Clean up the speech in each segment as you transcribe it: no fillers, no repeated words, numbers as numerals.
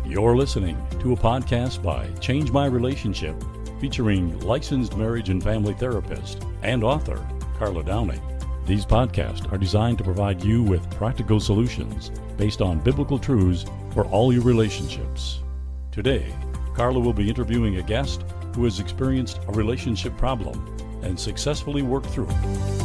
You're listening to a podcast by Change My Relationship, featuring licensed marriage and family therapist and author Carla Downey. These podcasts are designed to provide you with practical solutions based on biblical truths for all your relationships. Today, Carla will be interviewing a guest who has experienced a relationship problem and successfully worked through it.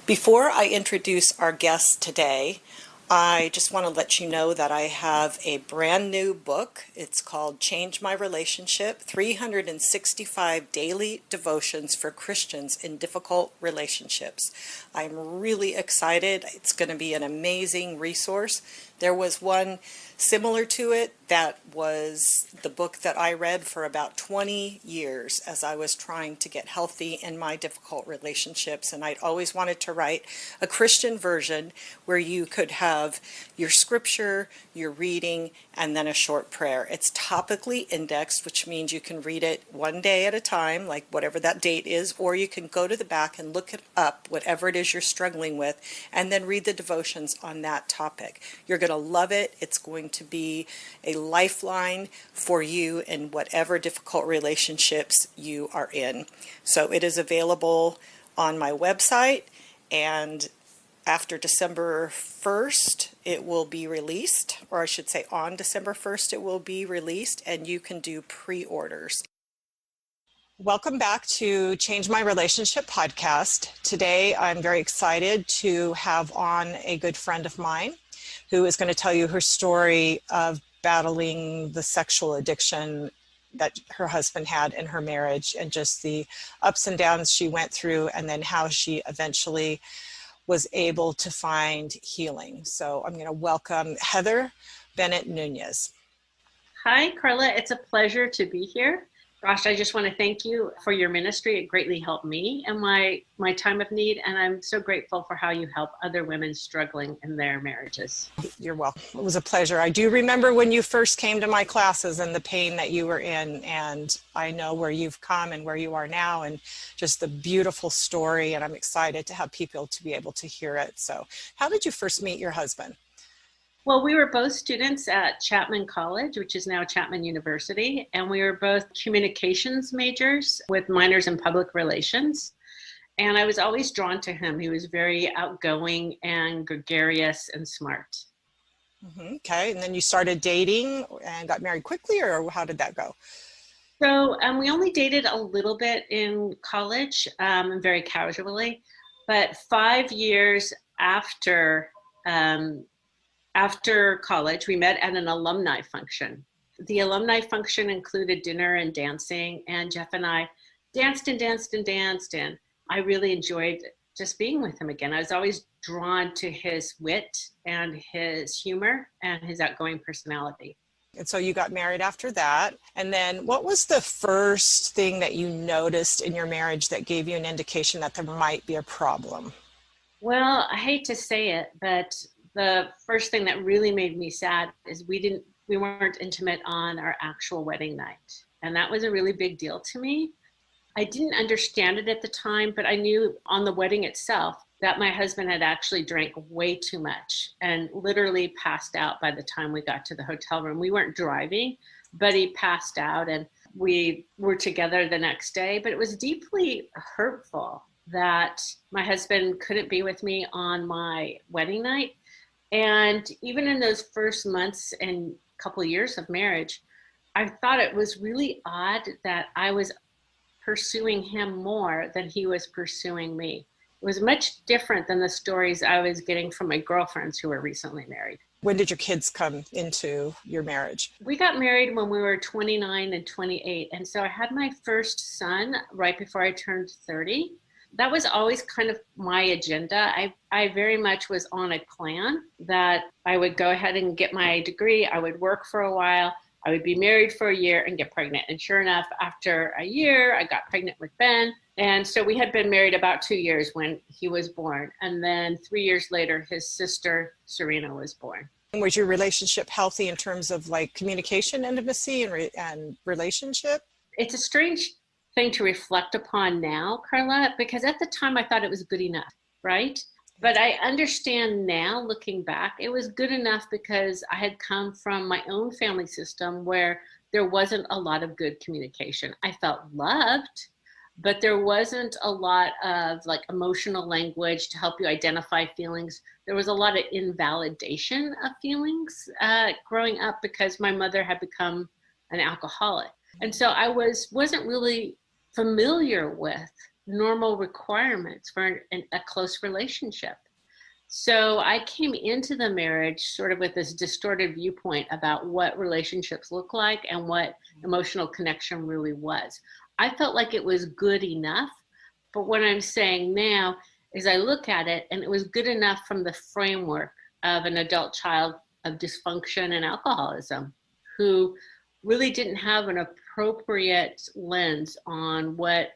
Before I introduce our guest today, I just want to let you know that I have a brand new book. It's called Change My Relationship, 365 Daily Devotions for Christians in Difficult Relationships. I'm really excited. It's going to be an amazing resource. There was one similar to it that was the book that I read for about 20 years as I was trying to get healthy in my difficult relationships. And I'd always wanted to write a Christian version where you could have your scripture, your reading, and then a short prayer. It's topically indexed, which means you can read it one day at a time, like whatever that date is, or you can go to the back and look it up, whatever it is you're struggling with, and then read the devotions on that topic. You're going to love it. It's going to be a lifeline for you in whatever difficult relationships you are in. So it is available on my website, and after December 1st, it will be released, or I should say on December 1st, it will be released, and you can do pre-orders. Welcome back to Change My Relationship podcast. Today, I'm very excited to have on a good friend of mine who is going to tell you her story of battling the sexual addiction that her husband had in her marriage and just the ups and downs she went through, and then how she eventually was able to find healing. So I'm going to welcome Heather Bennett Nunez. Hi, Carla. It's a pleasure to be here. Gosh, I just want to thank you for your ministry. It greatly helped me in my time of need, and I'm so grateful for how you help other women struggling in their marriages. You're welcome. It was a pleasure. I do remember when you first came to my classes and the pain that you were in, and I know where you've come and where you are now, and just the beautiful story, and I'm excited to have people to be able to hear it. So how did you first meet your husband? Well, we were both students at Chapman College, which is now Chapman University, and we were both communications majors with minors in public relations. And I was always drawn to him. He was very outgoing and gregarious and smart. Okay, and then you started dating and got married quickly, or how did that go? So we only dated a little bit in college, very casually, but 5 years after college, we met at an alumni function. The alumni function included dinner and dancing, and Jeff and I danced and danced and danced, and I really enjoyed just being with him again. I was always drawn to his wit and his humor and his outgoing personality. And so you got married after that. And then what was the first thing that you noticed in your marriage that gave you an indication that there might be a problem? Well, I hate to say it, but the first thing that really made me sad is we weren't intimate on our actual wedding night. And that was a really big deal to me. I didn't understand it at the time, but I knew on the wedding itself that my husband had actually drank way too much and literally passed out by the time we got to the hotel room. We weren't driving, but he passed out, and we were together the next day. But it was deeply hurtful that my husband couldn't be with me on my wedding night. And even in those first months and couple years of marriage, I thought it was really odd that I was pursuing him more than he was pursuing me. It was much different than the stories I was getting from my girlfriends who were recently married. When did your kids come into your marriage? We got married when we were 29 and 28. And so I had my first son right before I turned 30. That was always kind of my agenda. I very much was on a plan that I would go ahead and get my degree. I would work for a while. I would be married for a year and get pregnant. And sure enough, after a year, I got pregnant with Ben. And so we had been married about 2 years when he was born. And then 3 years later, his sister, Serena, was born. Was your relationship healthy in terms of like communication, intimacy, and relationship? It's a strange thing to reflect upon now, Carla, because at the time I thought it was good enough, right? But I understand now, looking back, it was good enough because I had come from my own family system where there wasn't a lot of good communication. I felt loved, but there wasn't a lot of like emotional language to help you identify feelings. There was a lot of invalidation of feelings growing up because my mother had become an alcoholic. And so I wasn't really familiar with normal requirements for a close relationship. So I came into the marriage sort of with this distorted viewpoint about what relationships look like and what emotional connection really was. I felt like it was good enough, but what I'm saying now is I look at it and it was good enough from the framework of an adult child of dysfunction and alcoholism who really didn't have an appropriate lens on what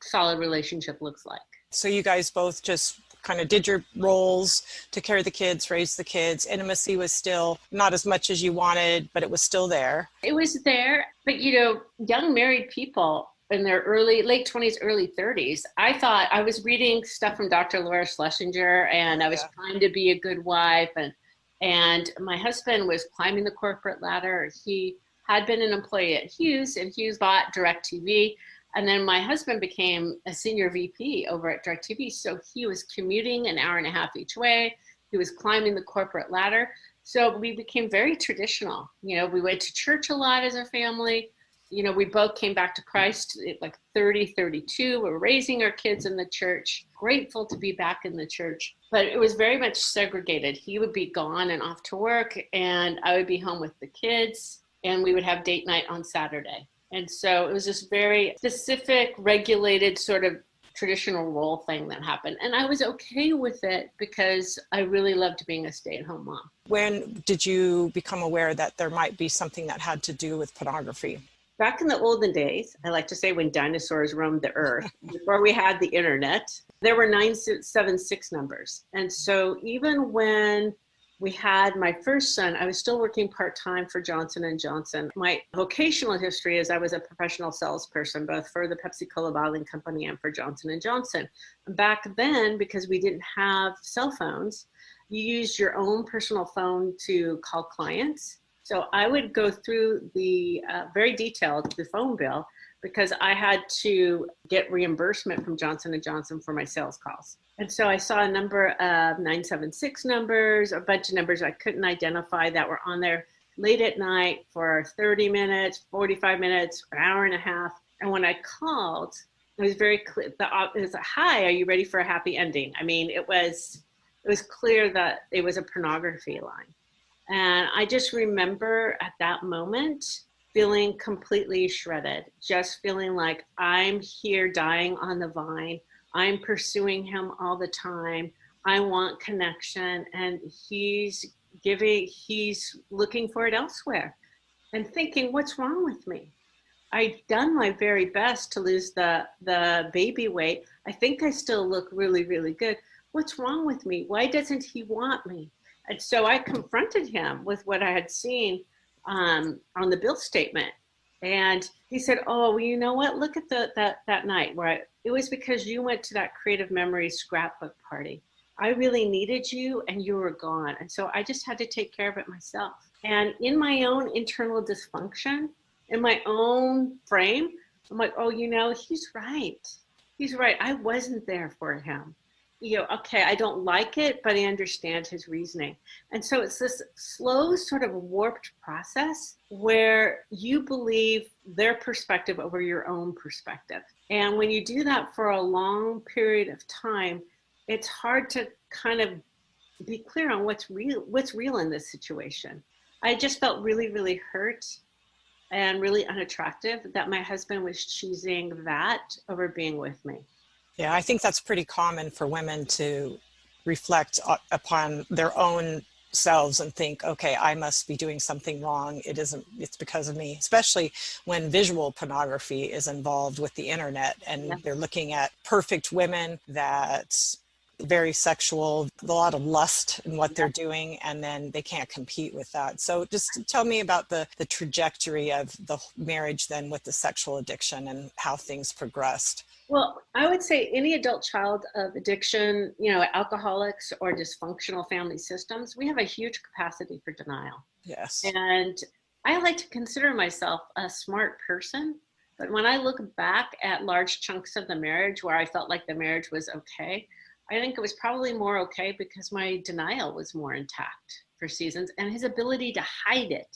solid relationship looks like. So you guys both just kind of did your roles, took care of the kids, raised the kids. Intimacy was still not as much as you wanted, but it was still there. It was there, but young married people in their late 20s, early 30s, I thought I was reading stuff from Dr. Laura Schlesinger and I was trying to be a good wife. And my husband was climbing the corporate ladder. He had been an employee at Hughes, and Hughes bought DirecTV. And then my husband became a senior VP over at DirecTV. So he was commuting an hour and a half each way. He was climbing the corporate ladder. So we became very traditional. We went to church a lot as a family. We both came back to Christ at like 30, 32. We were raising our kids in the church, grateful to be back in the church. But it was very much segregated. He would be gone and off to work, and I would be home with the kids, and we would have date night on Saturday. And so it was this very specific, regulated sort of traditional role thing that happened. And I was okay with it because I really loved being a stay-at-home mom. When did you become aware that there might be something that had to do with pornography? Back in the olden days, I like to say when dinosaurs roamed the earth, before we had the internet, there were 976 numbers. And so even when we had my first son, I was still working part-time for Johnson & Johnson. My vocational history is I was a professional salesperson, both for the Pepsi-Cola bottling company and for Johnson & Johnson. Back then, because we didn't have cell phones, you used your own personal phone to call clients. So I would go through the very detailed the phone bill because I had to get reimbursement from Johnson & Johnson for my sales calls. And so I saw a number of 976 numbers, a bunch of numbers I couldn't identify that were on there late at night for 30 minutes, 45 minutes, an hour and a half. And when I called, it was very clear. It was a, hi, are you ready for a happy ending? I mean, it was clear that it was a pornography line. And I just remember at that moment feeling completely shredded, just feeling like I'm here dying on the vine. I'm pursuing him all the time. I want connection, and he's looking for it elsewhere and thinking, what's wrong with me? I've done my very best to lose the baby weight. I think I still look really, really good. What's wrong with me? Why doesn't he want me? And so I confronted him with what I had seen on the bill statement. And he said, oh, well, you know what? Look at that night where it was because you went to that creative memories scrapbook party. I really needed you and you were gone. And so I just had to take care of it myself. And in my own internal dysfunction, in my own frame, I'm like, oh, he's right. He's right. I wasn't there for him. Okay, I don't like it, but I understand his reasoning. And so it's this slow sort of warped process where you believe their perspective over your own perspective. And when you do that for a long period of time, it's hard to kind of be clear on what's real in this situation. I just felt really, really hurt and really unattractive that my husband was choosing that over being with me. Yeah, I think that's pretty common for women to reflect upon their own selves and think, okay, I must be doing something wrong. It's because of me, especially when visual pornography is involved with the internet and they're looking at perfect women that's very sexual, a lot of lust in what they're doing, and then they can't compete with that. So just tell me about the trajectory of the marriage then with the sexual addiction and how things progressed. Well, I would say any adult child of addiction, alcoholics or dysfunctional family systems, we have a huge capacity for denial. Yes. And I like to consider myself a smart person. But when I look back at large chunks of the marriage where I felt like the marriage was okay, I think it was probably more okay because my denial was more intact for seasons, and his ability to hide it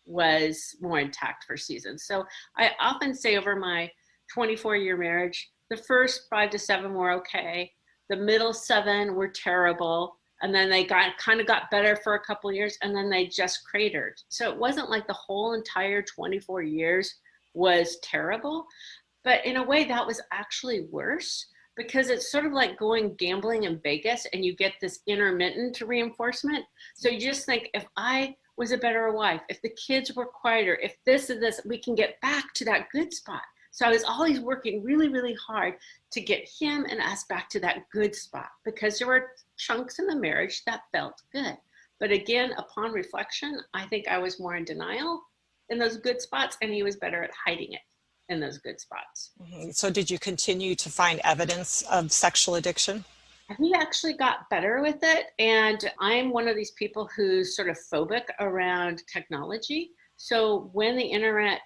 was more intact for seasons. So I often say over my 24-year marriage, the first 5 to 7 were okay. The middle 7 were terrible. And then they got better for a couple of years, and then they just cratered. So it wasn't like the whole entire 24 years was terrible, but in a way that was actually worse, because it's sort of like going gambling in Vegas and you get this intermittent reinforcement. So you just think, if I was a better wife, if the kids were quieter, if this and this, we can get back to that good spot. So I was always working really, really hard to get him and us back to that good spot, because there were chunks in the marriage that felt good. But again, upon reflection, I think I was more in denial in those good spots, and he was better at hiding it in those good spots. Mm-hmm. So did you continue to find evidence of sexual addiction? He actually got better with it. And I'm one of these people who's sort of phobic around technology. So when the internet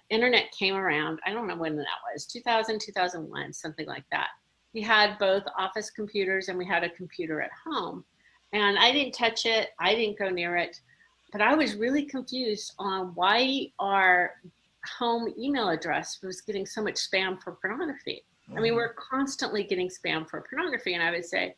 came around, I don't know when that was, 2000, 2001, something like that. We had both office computers and we had a computer at home. And I didn't touch it. I didn't go near it. But I was really confused on why our home email address was getting so much spam for pornography. I mean, we're constantly getting spam for pornography. And I would say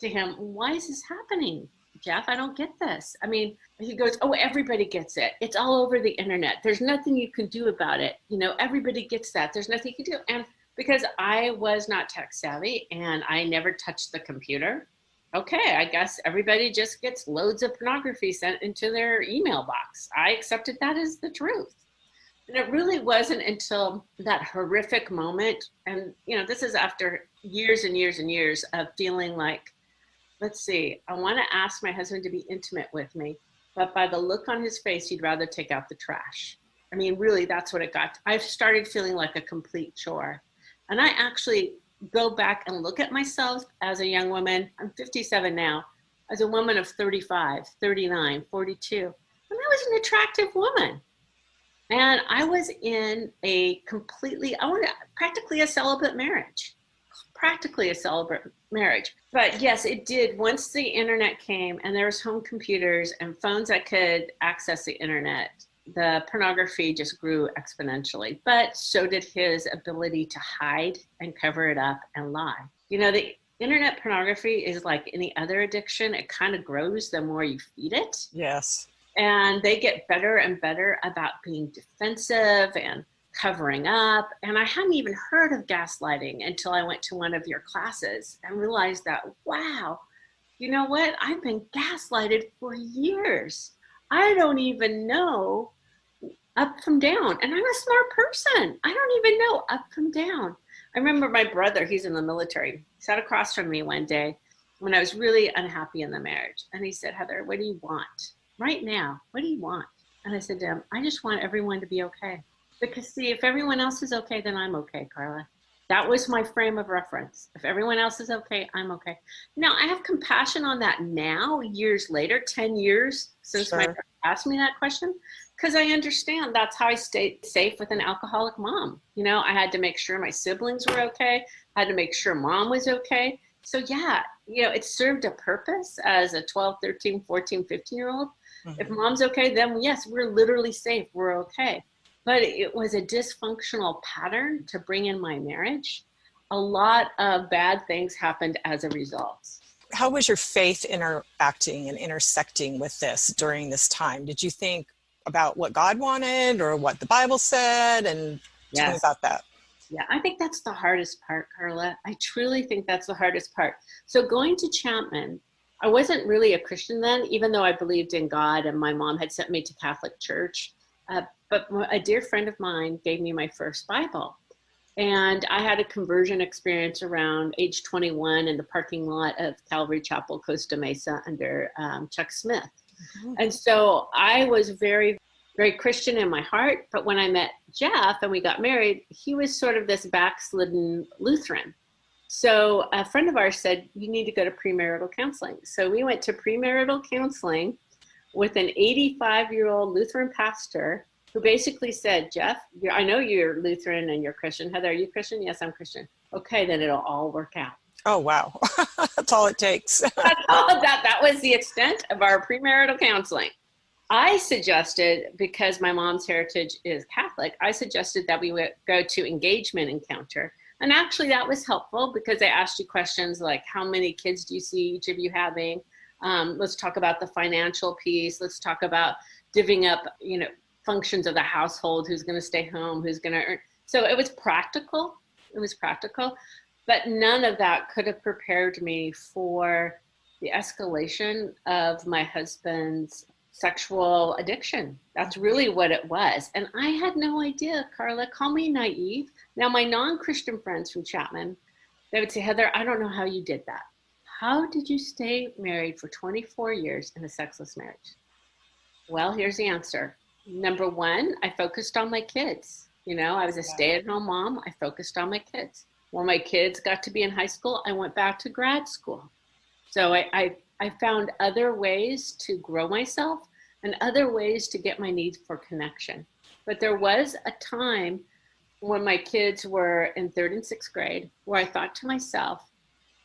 to him, why is this happening, Jeff? I don't get this. I mean, he goes, oh, everybody gets it. It's all over the internet. There's nothing you can do about it. Everybody gets that. There's nothing you can do. And because I was not tech savvy and I never touched the computer, okay, I guess everybody just gets loads of pornography sent into their email box. I accepted that as the truth. And it really wasn't until that horrific moment, and this is after years and years and years of feeling like, let's see, I want to ask my husband to be intimate with me, but by the look on his face, he'd rather take out the trash. I mean, really, that's what it got. I started feeling like a complete chore. And I actually go back and look at myself as a young woman. I'm 57 now, as a woman of 35, 39, 42. And I was an attractive woman. And I was in practically a celibate marriage. But yes, it did. Once the internet came and there was home computers and phones that could access the internet, the pornography just grew exponentially. But so did his ability to hide and cover it up and lie. The internet pornography is like any other addiction. It kind of grows the more you feed it. Yes. And they get better and better about being defensive and covering up. And I hadn't even heard of gaslighting until I went to one of your classes and realized that, wow, you know what? I've been gaslighted for years. I don't even know up from down. And I'm a smart person. I don't even know up from down. I remember my brother, he's in the military, sat across from me one day when I was really unhappy in the marriage. And he said, Heather, what do you want? Right now, what do you want? And I said to him, I just want everyone to be okay. Because see, if everyone else is okay, then I'm okay, Carla. That was my frame of reference. If everyone else is okay, I'm okay. Now, I have compassion on that now, years later, 10 years since my brother asked me that question, because I understand that's how I stayed safe with an alcoholic mom. I had to make sure my siblings were okay. I had to make sure mom was okay. So yeah, it served a purpose as a 12, 13, 14, 15-year-old. Mm-hmm. If mom's okay, then yes, we're literally safe. We're okay. But it was a dysfunctional pattern to bring in my marriage. A lot of bad things happened as a result. How was your faith interacting and intersecting with this during this time? Did you think about what God wanted or what the Bible said? And tell me about that. Yeah, I think that's the hardest part, Carla. I truly think that's the hardest part. So going to Chapman, I wasn't really a Christian then, even though I believed in God and my mom had sent me to Catholic church. But a dear friend of mine gave me my first Bible. And I had a conversion experience around age 21 in the parking lot of Calvary Chapel, Costa Mesa under Chuck Smith. Mm-hmm. And so I was very very Christian in my heart. But when I met Jeff and we got married, he was sort of this backslidden Lutheran. So a friend of ours said, you need to go to premarital counseling. So we went to premarital counseling with an 85-year-old Lutheran pastor who basically said, Jeff, I know you're Lutheran and you're Christian. Heather, are you Christian? Yes, I'm Christian. Okay, then it'll all work out. Oh, wow. That's all it takes. That was the extent of our premarital counseling. I suggested, because my mom's heritage is Catholic, I suggested that we would go to engagement encounter. And actually that was helpful because they asked you questions like, how many kids do you see each of you having? Let's talk about the financial piece. Let's talk about divvying up, functions of the household, who's going to stay home, who's going to earn. So it was practical. But none of that could have prepared me for the escalation of my husband's sexual addiction. That's really what it was. And I had no idea, Carla, call me naive. Now, my non-Christian friends from Chapman, they would say, Heather, I don't know how you did that. How did you stay married for 24 years in a sexless marriage? Well, here's the answer. Number one, I focused on my kids. I was a stay-at-home mom. I focused on my kids. When my kids got to be in high school, I went back to grad school. So I found other ways to grow myself and other ways to get my needs for connection. But there was a time when my kids were in 3rd and 6th grade where I thought to myself,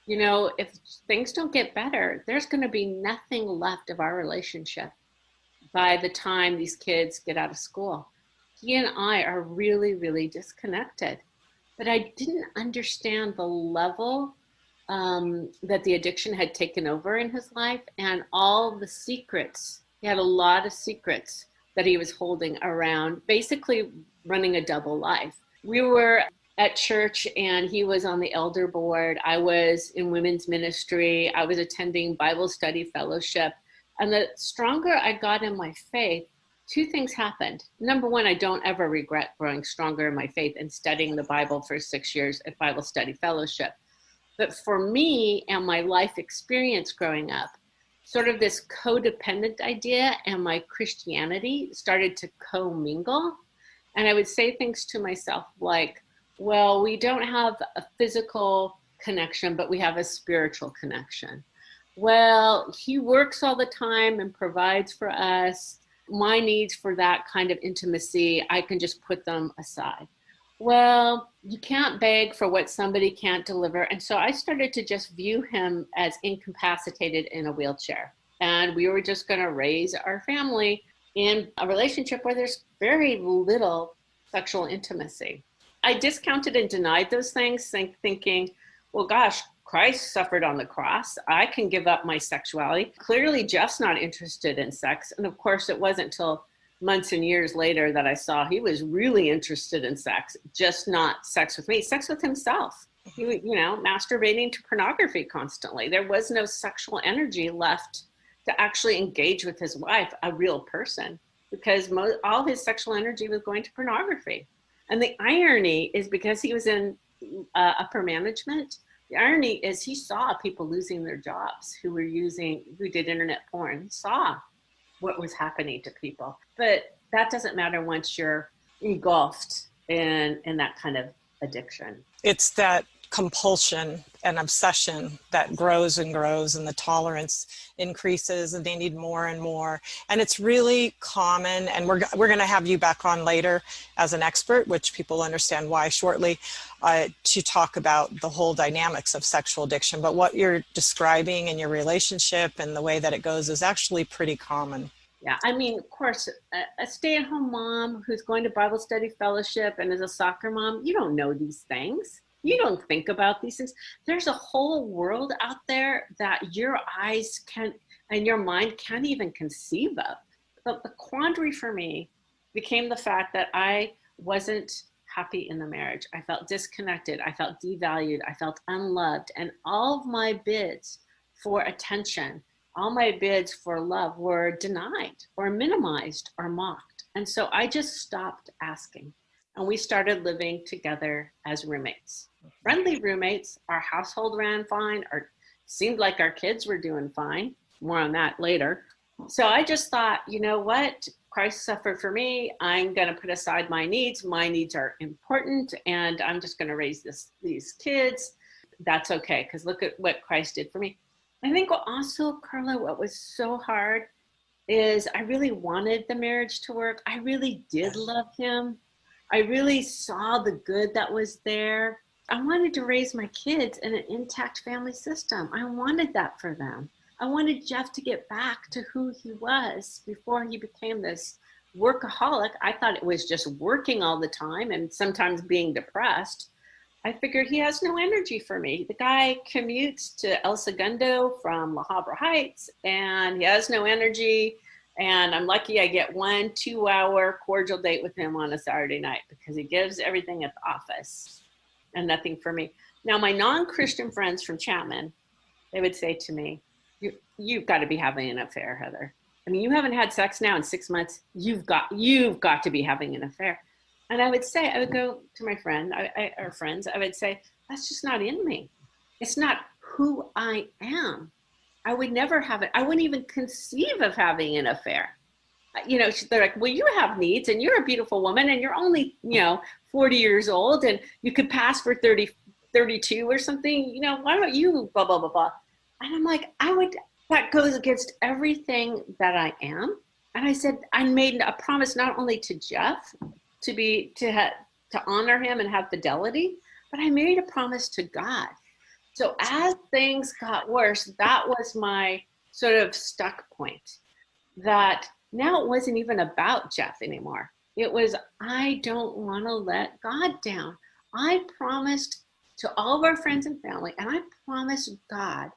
if things don't get better, there's going to be nothing left of our relationship by the time these kids get out of school. He and I are really, really disconnected. But I didn't understand the level that the addiction had taken over in his life and all the secrets. He had a lot of secrets that he was holding around, basically running a double life. We were at church and he was on the elder board. I was in women's ministry. I was attending Bible study fellowship. And the stronger I got in my faith, 2 things happened. Number one, I don't ever regret growing stronger in my faith and studying the Bible for 6 years at Bible study fellowship. But for me and my life experience growing up, sort of this codependent idea and my Christianity started to commingle. And I would say things to myself like, well, we don't have a physical connection, but we have a spiritual connection. Well, he works all the time and provides for us. My needs for that kind of intimacy, I can just put them aside. Well, you can't beg for what somebody can't deliver. And so I started to just view him as incapacitated in a wheelchair. And we were just going to raise our family in a relationship where there's very little sexual intimacy. I discounted and denied those things, thinking, well, gosh, Christ suffered on the cross. I can give up my sexuality. Clearly, Jeff's not interested in sex. And of course, it wasn't until months and years later that I saw he was really interested in sex, just not sex with me, sex with himself. He was, masturbating to pornography constantly. There was no sexual energy left to actually engage with his wife, a real person, because all his sexual energy was going to pornography. And the irony is because he was in upper management, the irony is he saw people losing their jobs who did internet porn. He saw what was happening to people. But that doesn't matter once you're engulfed in that kind of addiction. It's that compulsion and obsession that grows and grows, and the tolerance increases, and they need more and more. And it's really common, and we're going to have you back on later as an expert, which people understand why shortly, to talk about the whole dynamics of sexual addiction. But what you're describing in your relationship and the way that it goes is actually pretty common. Yeah, I mean, of course, a stay-at-home mom who's going to Bible study fellowship and is a soccer mom, you don't know these things. You don't think about these things. There's a whole world out there that your eyes and your mind can't even conceive of. But the quandary for me became the fact that I wasn't happy in the marriage. I felt disconnected. I felt devalued. I felt unloved. And all of my bids for attention, all my bids for love were denied or minimized or mocked. And so I just stopped asking. And we started living together as roommates. Friendly roommates. Our household ran fine. Seemed like our kids were doing fine. More on that later. So I just thought, you know what? Christ suffered for me. I'm going to put aside my needs. My needs are important, and I'm just going to raise these kids. That's okay, because look at what Christ did for me. I think also, Carla, what was so hard is I really wanted the marriage to work. I really did love him. I really saw the good that was there. I wanted to raise my kids in an intact family system. I wanted that for them. I wanted Jeff to get back to who he was before he became this workaholic. I thought it was just working all the time and sometimes being depressed. I figured he has no energy for me. The guy commutes to El Segundo from La Habra Heights, and he has no energy. And I'm lucky I get 1 2-hour cordial date with him on a Saturday night because he gives everything at the office and nothing for me. Now, my non-Christian friends from Chapman, they would say to me, you've got to be having an affair, Heather. I mean, you haven't had sex now in 6 months. You've got to be having an affair. And I would go to my friend, our friends, I would say, that's just not in me. It's not who I am. I would never have it. I wouldn't even conceive of having an affair. You know, they're like, well, you have needs and you're a beautiful woman and you're only, 40 years old and you could pass for 30, 32 or something. You know, why don't you blah, blah, blah, blah. And I'm like, that goes against everything that I am. And I said, I made a promise not only to Jeff to honor him and have fidelity, but I made a promise to God. So as things got worse, that was my sort of stuck point, that now it wasn't even about Jeff anymore. It was, I don't want to let God down. I promised to all of our friends and family, and I promised God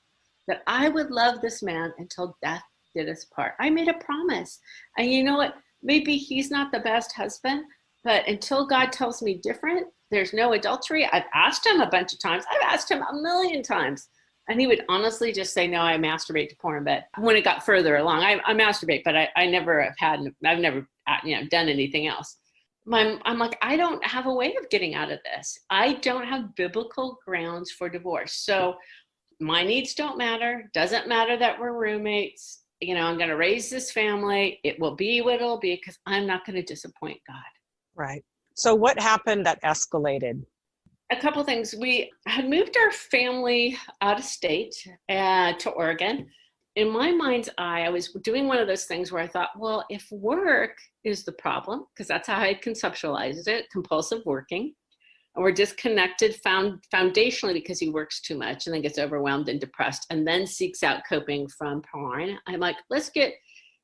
that I would love this man until death did us part. I made a promise. And you know what? Maybe he's not the best husband, but until God tells me different, there's no adultery. I've asked him a bunch of times. I've asked him a million times. And he would honestly just say, no, I masturbate to porn. But when it got further along, I masturbate, but I've never done anything else. I'm like, I don't have a way of getting out of this. I don't have biblical grounds for divorce. So my needs don't matter. Doesn't matter that we're roommates. I'm going to raise this family. It will be what it'll be because I'm not going to disappoint God. Right. So what happened that escalated? A couple things. We had moved our family out of state to Oregon. In my mind's eye, I was doing one of those things where I thought, well, if work is the problem, because that's how I conceptualized it, compulsive working, and we're disconnected foundationally because he works too much and then gets overwhelmed and depressed and then seeks out coping from porn. I'm like,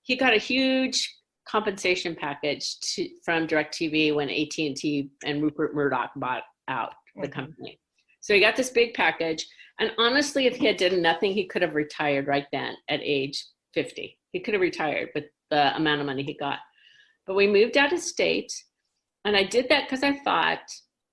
he got a huge compensation package from DirecTV when AT&T and Rupert Murdoch bought out the company. So he got this big package. And honestly, if he had done nothing, he could have retired right then at age 50. He could have retired with the amount of money he got. But we moved out of state. And I did that because I thought,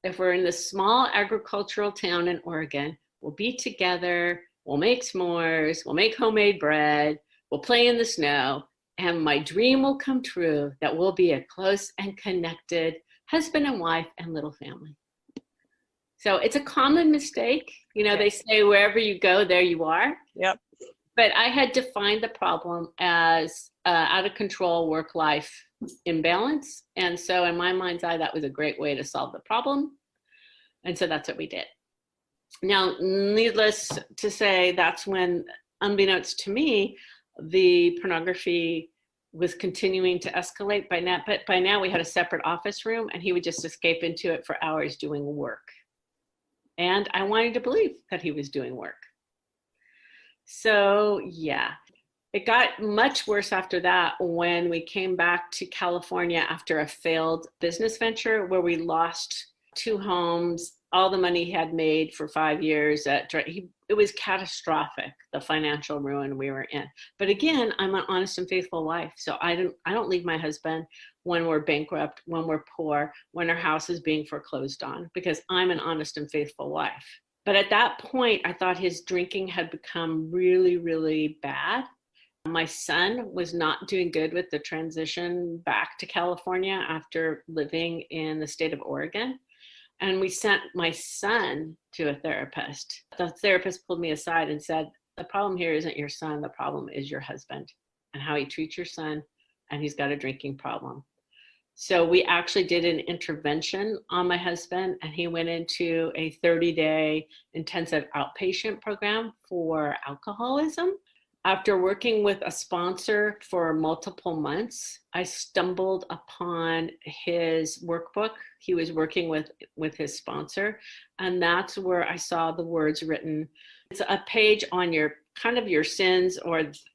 if we're in this small agricultural town in Oregon, we'll be together, we'll make s'mores, we'll make homemade bread, we'll play in the snow, and my dream will come true that we'll be a close and connected husband and wife and little family. So it's a common mistake. They say wherever you go, there you are. Yep. But I had defined the problem as out of control work-life imbalance. And so in my mind's eye, that was a great way to solve the problem. And so that's what we did. Now, needless to say, that's when, unbeknownst to me, the pornography was continuing to escalate but by now we had a separate office room and he would just escape into it for hours doing work. And I wanted to believe that he was doing work. So yeah, it got much worse after that when we came back to California after a failed business venture where we lost 2 homes, all the money he had made for 5 years. It was catastrophic, the financial ruin we were in. But again, I'm an honest and faithful wife. So I don't leave my husband when we're bankrupt, when we're poor, when our house is being foreclosed on, because I'm an honest and faithful wife. But at that point, I thought his drinking had become really, really bad. My son was not doing good with the transition back to California after living in the state of Oregon. And we sent my son to a therapist. The therapist pulled me aside and said, the problem here isn't your son, the problem is your husband. and how he treats your son, and he's got a drinking problem. So we actually did an intervention on my husband, and he went into a 30-day intensive outpatient program for alcoholism. After working with a sponsor for multiple months, I stumbled upon his workbook. He was working with his sponsor, and that's where I saw the words written. It's a page on your kind of your sins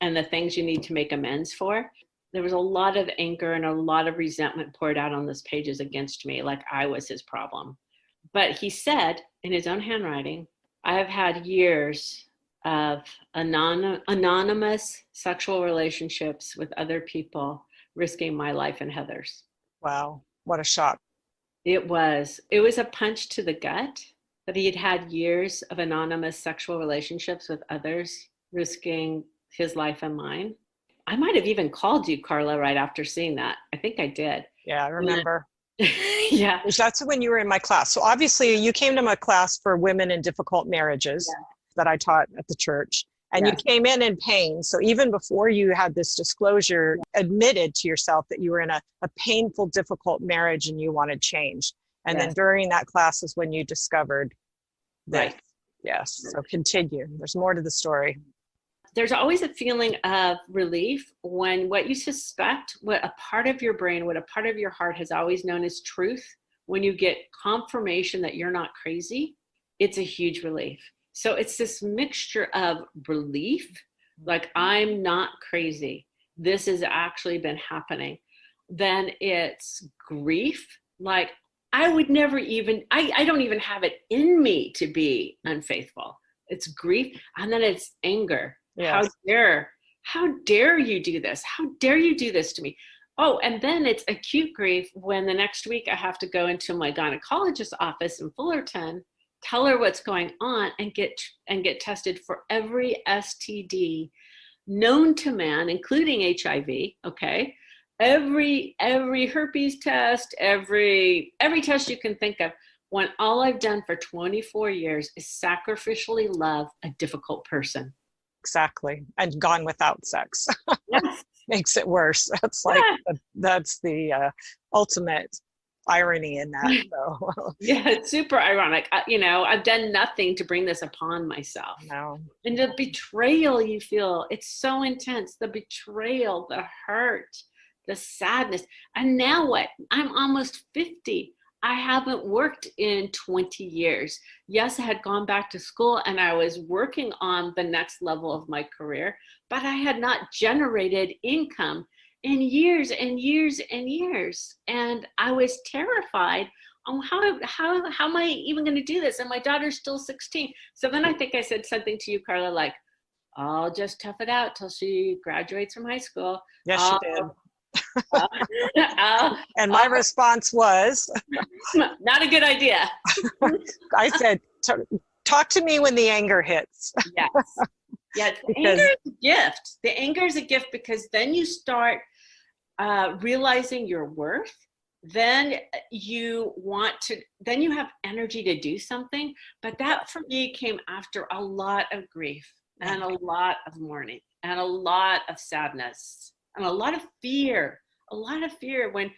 and the things you need to make amends for. There was a lot of anger and a lot of resentment poured out on those pages against me, like I was his problem. But he said in his own handwriting, I have had years of anonymous sexual relationships with other people, risking my life and Heather's. Wow, what a shock. It was a punch to the gut that he had had years of anonymous sexual relationships with others, risking his life and mine. I might have even called you, Carla, right after seeing that. I think I did. Yeah, I remember. Yeah. That's when you were in my class. So obviously you came to my class for women in difficult marriages that I taught at the church. And you came in pain. So even before you had this disclosure, admitted to yourself that you were in a painful, difficult marriage and you wanted change. And then during that class is when you discovered this. Right. Yes. So continue. There's more to the story. There's always a feeling of relief when what you suspect, what a part of your brain, what a part of your heart has always known as truth, when you get confirmation that you're not crazy, it's a huge relief. So it's this mixture of relief, like I'm not crazy. This has actually been happening. Then it's grief, like I would never even, I don't even have it in me to be unfaithful. It's grief. And then it's anger. Yes. How dare you do this? How dare you do this to me? Oh, and then it's acute grief when the next week I have to go into my gynecologist's office in Fullerton, tell her what's going on, and get tested for every STD known to man, including HIV. Okay, every herpes test, every test you can think of. When all I've done for 24 years is sacrificially love a difficult person. Exactly. And gone without sex. Yes. Makes it worse. That's like, that's the ultimate irony in that. So. Yeah, it's super ironic. I've done nothing to bring this upon myself. No. And the betrayal you feel, it's so intense. The betrayal, the hurt, the sadness. And now what? I'm almost 50. I haven't worked in 20 years. Yes, I had gone back to school and I was working on the next level of my career, but I had not generated income in years and years and years. And I was terrified on how am I even going to do this? And my daughter's still 16. So then I think I said something to you, Carla, like, I'll just tough it out till she graduates from high school. Yes, you did. And my response was not a good idea. I said, talk to me when the anger hits. Yes. Anger is a gift. The anger is a gift because then you start realizing your worth. Then you have energy to do something. But that for me came after a lot of grief and a lot of mourning and a lot of sadness. And a lot of fear when,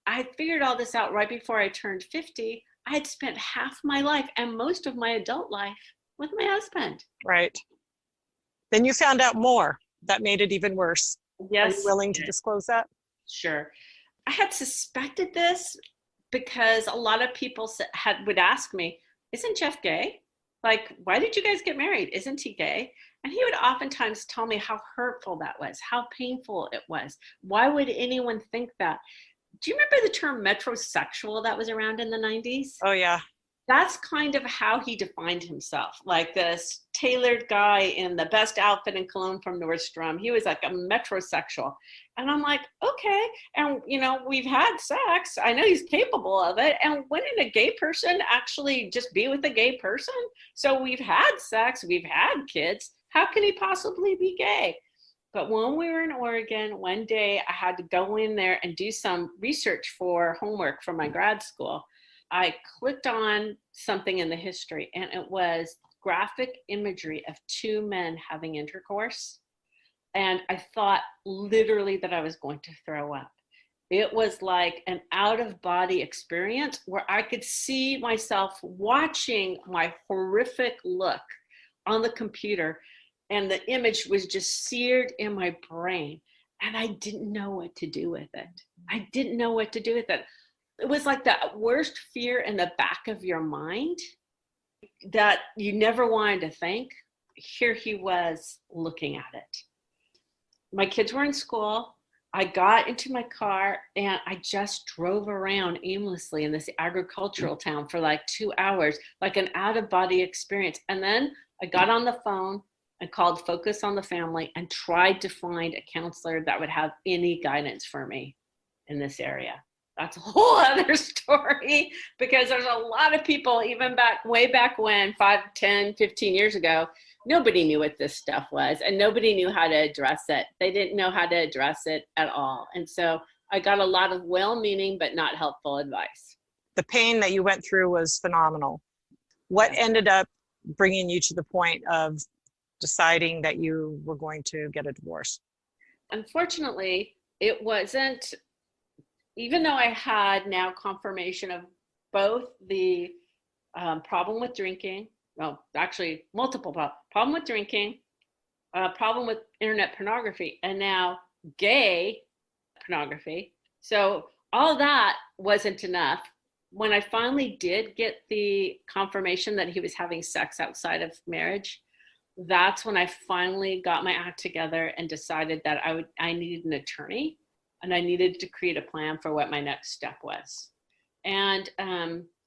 I figured all this out right before I turned 50. I had spent half my life and most of my adult life with my husband. Right. Then you found out more. That made it even worse. Yes. Are you willing to disclose that? Sure. I had suspected this because a lot of people would ask me, isn't Jeff gay? Like, why did you guys get married? Isn't he gay? And he would oftentimes tell me how hurtful that was, how painful it was. Why would anyone think that? Do you remember the term metrosexual that was around in the 90s? Oh, yeah. That's kind of how he defined himself, like this tailored guy in the best outfit and cologne from Nordstrom. He was like a metrosexual. And I'm like, okay. And, we've had sex. I know he's capable of it. And wouldn't a gay person actually just be with a gay person? So we've had sex. We've had kids. How can he possibly be gay? But when we were in Oregon, one day I had to go in there and do some research for homework for my grad school. I clicked on something in the history, and it was graphic imagery of two men having intercourse. And I thought literally that I was going to throw up. It was like an out of body experience where I could see myself watching my horrific look on the computer, and the image was just seared in my brain. And I didn't know what to do with it. I didn't know what to do with it. It was like the worst fear in the back of your mind that you never wanted to think. Here he was looking at it. My kids were in school. I got into my car and I just drove around aimlessly in this agricultural town for like 2 hours, like an out of body experience. And then I got on the phone and called Focus on the Family and tried to find a counselor that would have any guidance for me in this area. That's a whole other story, because there's a lot of people, even way back when, 5, 10, 15 years ago, nobody knew what this stuff was and nobody knew how to address it. They didn't know how to address it at all. And so I got a lot of well-meaning but not helpful advice. The pain that you went through was phenomenal. What ended up bringing you to the point of deciding that you were going to get a divorce? Unfortunately, it wasn't, even though I had now confirmation of both the problem with drinking, well, actually multiple problem with drinking, problem with internet pornography, and now gay pornography. So all that wasn't enough. When I finally did get the confirmation that he was having sex outside of marriage, that's when I finally got my act together and decided that I needed an attorney and I needed to create a plan for what my next step was. And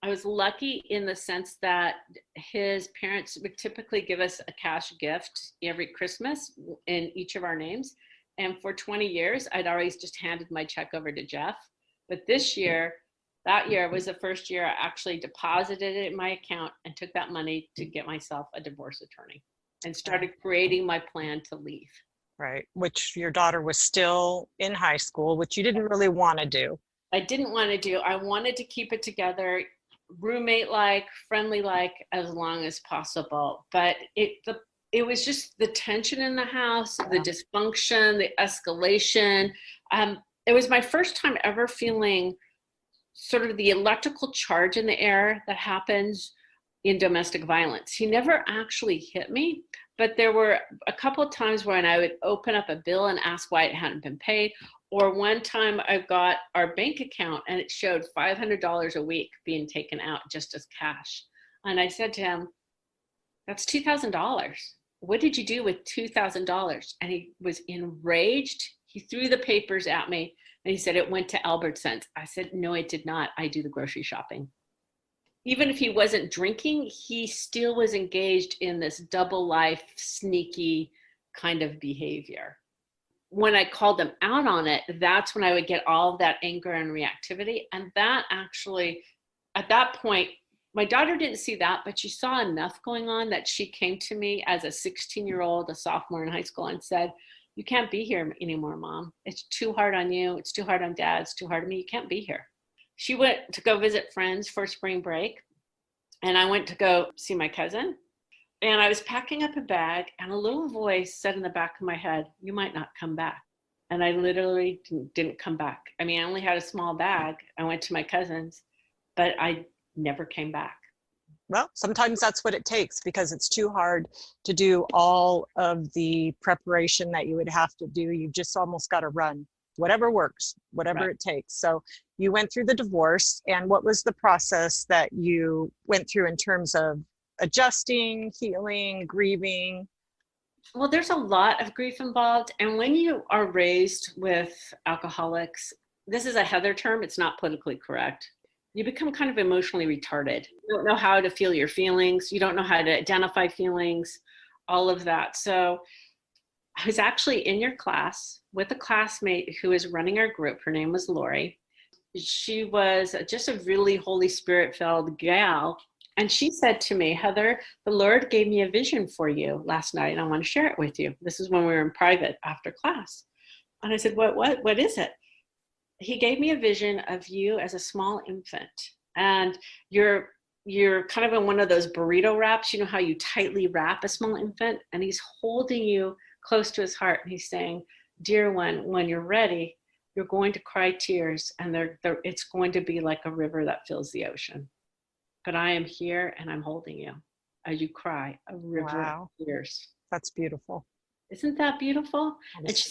I was lucky in the sense that his parents would typically give us a cash gift every Christmas in each of our names. And for 20 years, I'd always just handed my check over to Jeff. But that year was the first year I actually deposited it in my account and took that money to get myself a divorce attorney and started creating my plan to leave. Right, which your daughter was still in high school, which you didn't really want to do. I didn't want to do. I wanted to keep it together, roommate-like, friendly-like, as long as possible. But it was just the tension in the house, the dysfunction, the escalation. It was my first time ever feeling sort of the electrical charge in the air that happens in domestic violence. He never actually hit me, but there were a couple of times when I would open up a bill and ask why it hadn't been paid. Or one time I got our bank account and it showed $500 a week being taken out just as cash. And I said to him, that's $2,000. What did you do with $2,000? And he was enraged. He threw the papers at me and he said, it went to Albertsons. I said, no, it did not. I do the grocery shopping. Even if he wasn't drinking, he still was engaged in this double life, sneaky kind of behavior. When I called them out on it, that's when I would get all of that anger and reactivity. And that actually, at that point, my daughter didn't see that, but she saw enough going on that she came to me as a 16-year-old, a sophomore in high school, and said, you can't be here anymore, Mom. It's too hard on you. It's too hard on Dad. It's too hard on me. You can't be here. She went to go visit friends for spring break, and I went to go see my cousin. And I was packing up a bag, and a little voice said in the back of my head, you might not come back. And I literally didn't come back. I mean, I only had a small bag. I went to my cousin's, but I never came back. Well, sometimes that's what it takes, because it's too hard to do all of the preparation that you would have to do. You just almost got to run. Whatever works, whatever Right. it takes. So you went through the divorce, and what was the process that you went through in terms of adjusting, healing, grieving? Well, there's a lot of grief involved. And when you are raised with alcoholics, this is a Heather term, it's not politically correct. You become kind of emotionally retarded. You don't know how to feel your feelings. You don't know how to identify feelings, all of that. So I was actually in your class with a classmate who was running our group. Her name was Lori. She was just a really Holy Spirit-filled gal. And she said to me, Heather, the Lord gave me a vision for you last night, and I want to share it with you. This is when we were in private after class. And I said, what is it? He gave me a vision of you as a small infant. And you're kind of in one of those burrito wraps. You know how you tightly wrap a small infant? And he's holding you close to his heart. And he's saying, dear one, when you're ready, you're going to cry tears, and it's going to be like a river that fills the ocean. But I am here and I'm holding you as you cry a river of tears. That's beautiful. Isn't that beautiful? And she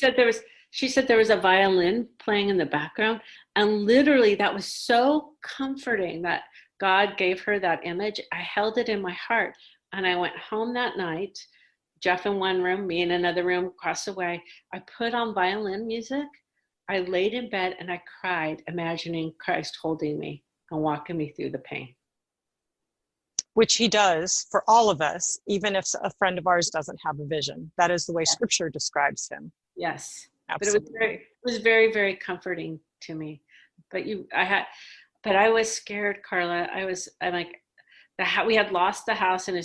said there was a violin playing in the background, and literally that was so comforting that God gave her that image. I held it in my heart, and I went home that night, Jeff in one room, me in another room across the way. I put on violin music. I laid in bed and I cried, imagining Christ holding me and walking me through the pain. Which he does for all of us, even if a friend of ours doesn't have a vision. That is the way Scripture describes him. Yes. Absolutely. But it was very, very comforting to me. But I was scared, Carla. We had lost the house, and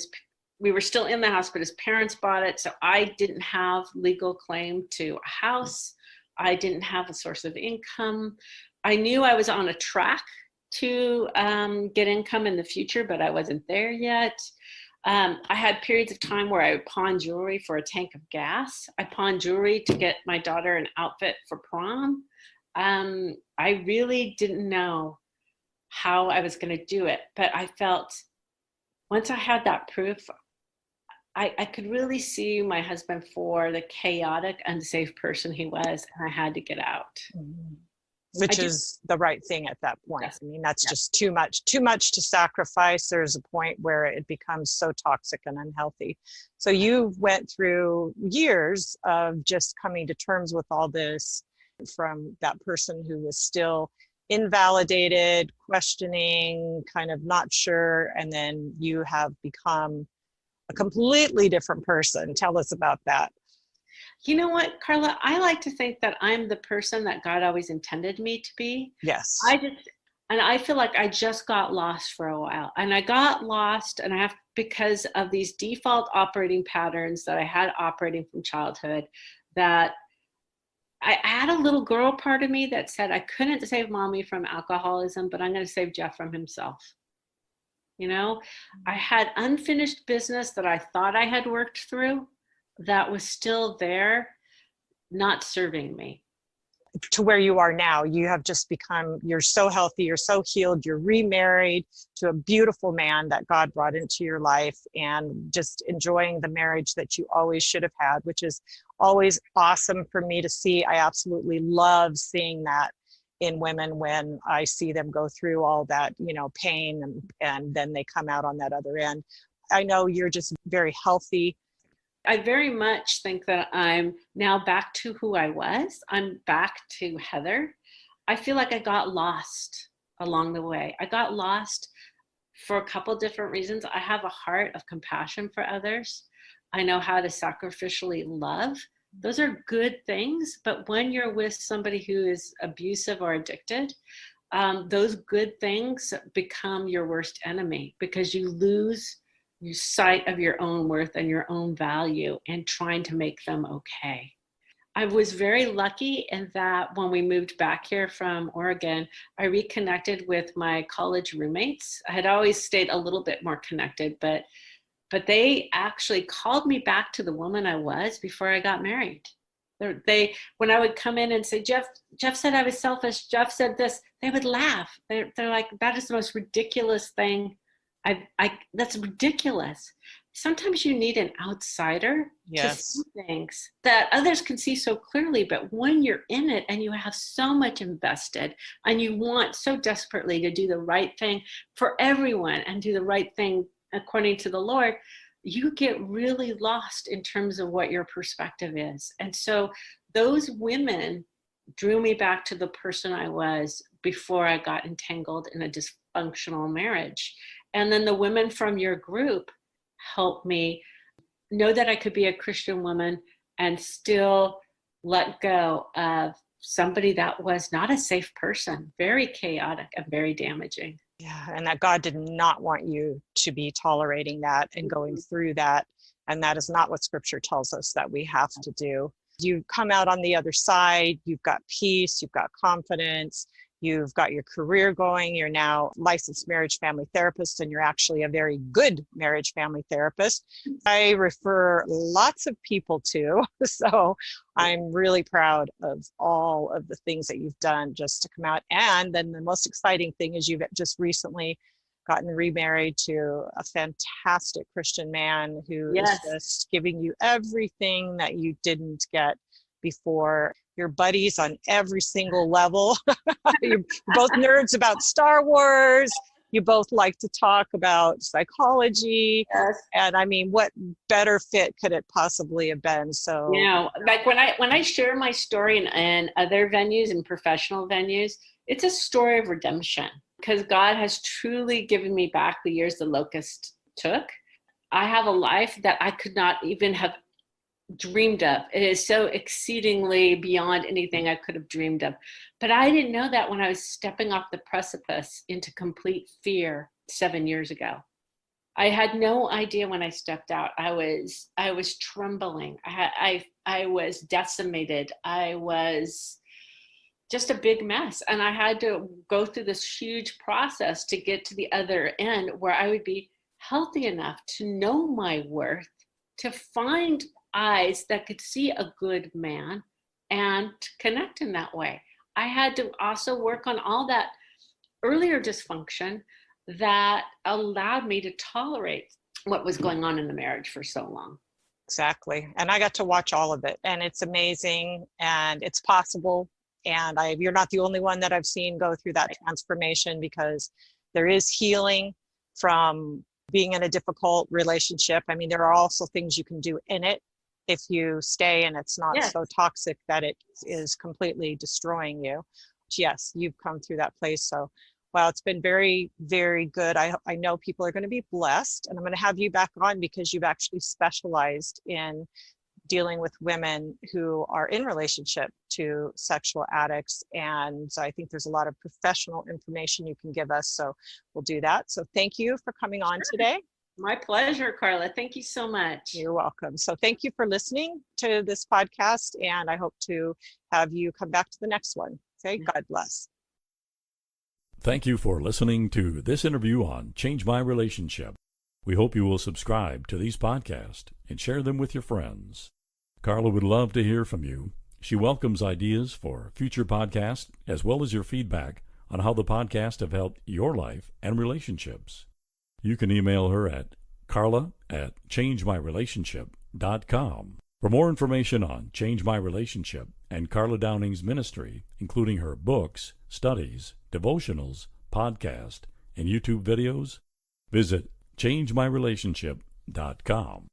we were still in the house, but his parents bought it. So I didn't have legal claim to a house. I didn't have a source of income. I knew I was on a track to get income in the future, but I wasn't there yet. I had periods of time where I would pawn jewelry for a tank of gas. I pawned jewelry to get my daughter an outfit for prom. I really didn't know how I was going to do it, but I felt once I had that proof, I could really see my husband for the chaotic, unsafe person he was, and I had to get out. Mm-hmm. Which is the right thing at that point. Yes. I mean, that's just too much to sacrifice. There's a point where it becomes so toxic and unhealthy. So you went through years of just coming to terms with all this from that person who was still invalidated, questioning, kind of not sure, and then you have become a completely different person. Tell us about that. You know what, Carla? I like to think that I'm the person that God always intended me to be. Yes. And I feel like I just got lost for a while. And I got lost, and because of these default operating patterns that I had operating from childhood, that I had a little girl part of me that said I couldn't save mommy from alcoholism, but I'm going to save Jeff from himself. You know, I had unfinished business that I thought I had worked through that was still there, not serving me. To where you are now, you have just you're so healthy, you're so healed, you're remarried to a beautiful man that God brought into your life, and just enjoying the marriage that you always should have had, which is always awesome for me to see. I absolutely love seeing that in women when I see them go through all that, pain, and then they come out on that other end. I know you're just very healthy. I very much think that I'm now back to who I was. I'm back to Heather. I feel like I got lost along the way. I got lost for a couple different reasons. I have a heart of compassion for others. I know how to sacrificially love. Those are good things, but when you're with somebody who is abusive or addicted, those good things become your worst enemy, because you lose sight of your own worth and your own value and trying to make them okay. I was very lucky in that when we moved back here from Oregon, I reconnected with my college roommates. I had always stayed a little bit more connected, but they actually called me back to the woman I was before I got married. When I would come in and say, Jeff said I was selfish, Jeff said this, they would laugh. They're like, that is the most ridiculous thing. That's ridiculous. Sometimes you need an outsider to see things that others can see so clearly, but when you're in it and you have so much invested and you want so desperately to do the right thing for everyone and do the right thing according to the Lord, you get really lost in terms of what your perspective is. And so those women drew me back to the person I was before I got entangled in a dysfunctional marriage. And then the women from your group helped me know that I could be a Christian woman and still let go of somebody that was not a safe person, very chaotic and very damaging. Yeah, and that God did not want you to be tolerating that and going through that. And that is not what Scripture tells us that we have to do. You come out on the other side, you've got peace, you've got confidence, You've got your career going. You're now licensed marriage family therapist, and you're actually a very good marriage family therapist. I refer lots of people to, so I'm really proud of all of the things that you've done just to come out. And then the most exciting thing is you've just recently gotten remarried to a fantastic Christian man who is just giving you everything that you didn't get before. You're buddies on every single level. You're both nerds about Star Wars. You both like to talk about psychology. Yes. And I mean, what better fit could it possibly have been? So, like when I share my story in other venues and professional venues, it's a story of redemption, because God has truly given me back the years the locust took. I have a life that I could not even have dreamed of. It is so exceedingly beyond anything I could have dreamed of. But I didn't know that when I was stepping off the precipice into complete fear 7 years ago. I had no idea when I stepped out. I was trembling. I was decimated. I was just a big mess. And I had to go through this huge process to get to the other end where I would be healthy enough to know my worth, to find eyes that could see a good man and to connect in that way. I had to also work on all that earlier dysfunction that allowed me to tolerate what was going on in the marriage for so long. Exactly. And I got to watch all of it, and it's amazing, and it's possible. And you're not the only one that I've seen go through that transformation, because there is healing from being in a difficult relationship. I mean, there are also things you can do in it if you stay and it's not so toxic that it is completely destroying you. Yes, you've come through that place. So, well, it's been very, very good. I know people are going to be blessed, and I'm going to have you back on because you've actually specialized in dealing with women who are in relationship to sexual addicts. And I think there's a lot of professional information you can give us. So we'll do that. So thank you for coming on today. My pleasure, Carla. Thank you so much. You're welcome. So thank you for listening to this podcast, and I hope to have you come back to the next one. Okay, God bless. Thank you for listening to this interview on Change My Relationship. We hope you will subscribe to these podcasts and share them with your friends. Carla would love to hear from you. She welcomes ideas for future podcasts as well as your feedback on how the podcast have helped your life and relationships. You can email her at carla@changemyrelationship.com. For more information on Change My Relationship and Carla Downing's ministry, including her books, studies, devotionals, podcast, and YouTube videos, visit changemyrelationship.com.